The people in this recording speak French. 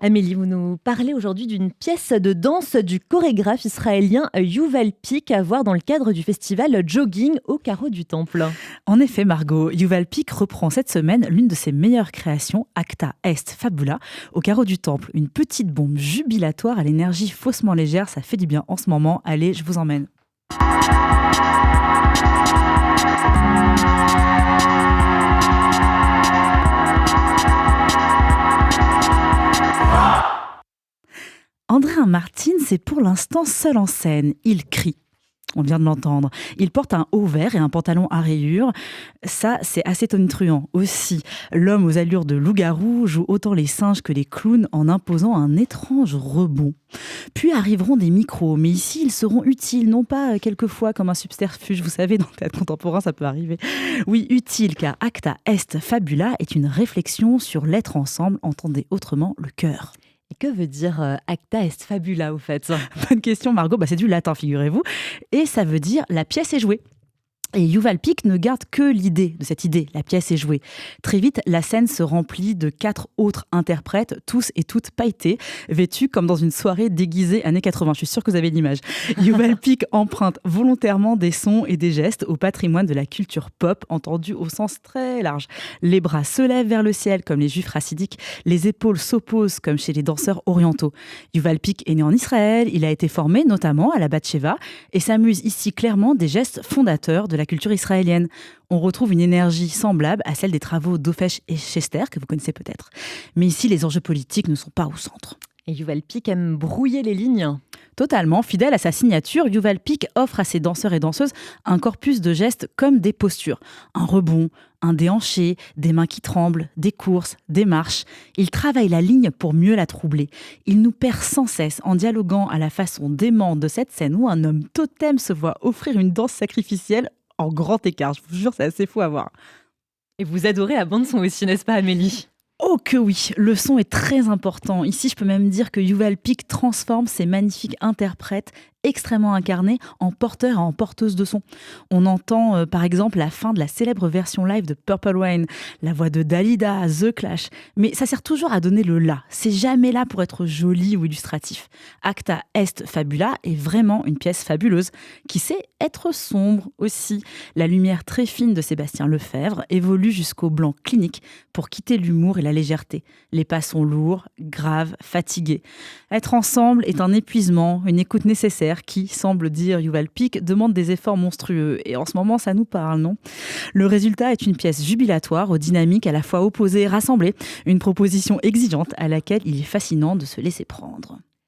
Amélie, vous nous parlez aujourd'hui d'une pièce de danse du chorégraphe israélien Yuval Pic à voir dans le cadre du festival Jogging au carreau du Temple. En effet, Margot, Yuval Pic reprend cette semaine l'une de ses meilleures créations, Acta Est Fabula, au carreau du Temple. Une petite bombe jubilatoire à l'énergie faussement légère, ça fait du bien en ce moment. Allez, je vous emmène. André Martin, c'est pour l'instant seul en scène. Il crie. On vient de l'entendre. Il porte un haut vert et un pantalon à rayures. Ça, c'est assez tonitruant aussi. L'homme aux allures de loup-garou joue autant les singes que les clowns en imposant un étrange rebond. Puis arriveront des micros, mais ici, ils seront utiles, non pas quelquefois comme un subterfuge. Vous savez, dans le théâtre contemporain, ça peut arriver. Oui, utile, car Acta Est Fabula est une réflexion sur l'être ensemble, entendez autrement le cœur. Et que veut dire Acta Est Fabula, au fait? Bonne question, Margot. C'est du latin, figurez-vous. Et ça veut dire la pièce est jouée. Et Yuval Pic ne garde que l'idée de cette idée, la pièce est jouée. Très vite, la scène se remplit de 4 autres interprètes, tous et toutes pailletés, vêtus comme dans une soirée déguisée années 80. Je suis sûre que vous avez l'image. Yuval Pic emprunte volontairement des sons et des gestes au patrimoine de la culture pop, entendu au sens très large. Les bras se lèvent vers le ciel comme les juifs racidiques, les épaules s'opposent comme chez les danseurs orientaux. Yuval Pic est né en Israël, il a été formé notamment à la Batsheva et s'amuse ici clairement des gestes fondateurs de la culture israélienne. On retrouve une énergie semblable à celle des travaux d'Ofesh et Chester, que vous connaissez peut-être. Mais ici, les enjeux politiques ne sont pas au centre. Et Yuval Pic aime brouiller les lignes. Totalement, fidèle à sa signature, Yuval Pic offre à ses danseurs et danseuses un corpus de gestes comme des postures. Un rebond, un déhanché, des mains qui tremblent, des courses, des marches. Il travaille la ligne pour mieux la troubler. Il nous perd sans cesse en dialoguant à la façon démente de cette scène où un homme totem se voit offrir une danse sacrificielle en grand écart. Je vous jure, c'est assez fou à voir. Et vous adorez la bande-son aussi, n'est-ce pas, Amélie? Oh que oui, le son est très important. Ici, je peux même dire que Yuval Pic transforme ces magnifiques interprètes extrêmement incarnés en porteurs et en porteuses de son. On entend par exemple la fin de la célèbre version live de Purple Rain, la voix de Dalida, The Clash, mais ça sert toujours à donner le là. C'est jamais là pour être joli ou illustratif. Acta Est Fabula est vraiment une pièce fabuleuse qui sait être sombre aussi. La lumière très fine de Sébastien Lefebvre évolue jusqu'au blanc clinique pour quitter l'humour et la légèreté. Les pas sont lourds, graves, fatigués. Être ensemble est un épuisement, une écoute nécessaire qui, semble dire Yuval Pic, demande des efforts monstrueux. Et en ce moment, ça nous parle, non? Le résultat est une pièce jubilatoire aux dynamiques à la fois opposées et rassemblées. Une proposition exigeante à laquelle il est fascinant de se laisser prendre.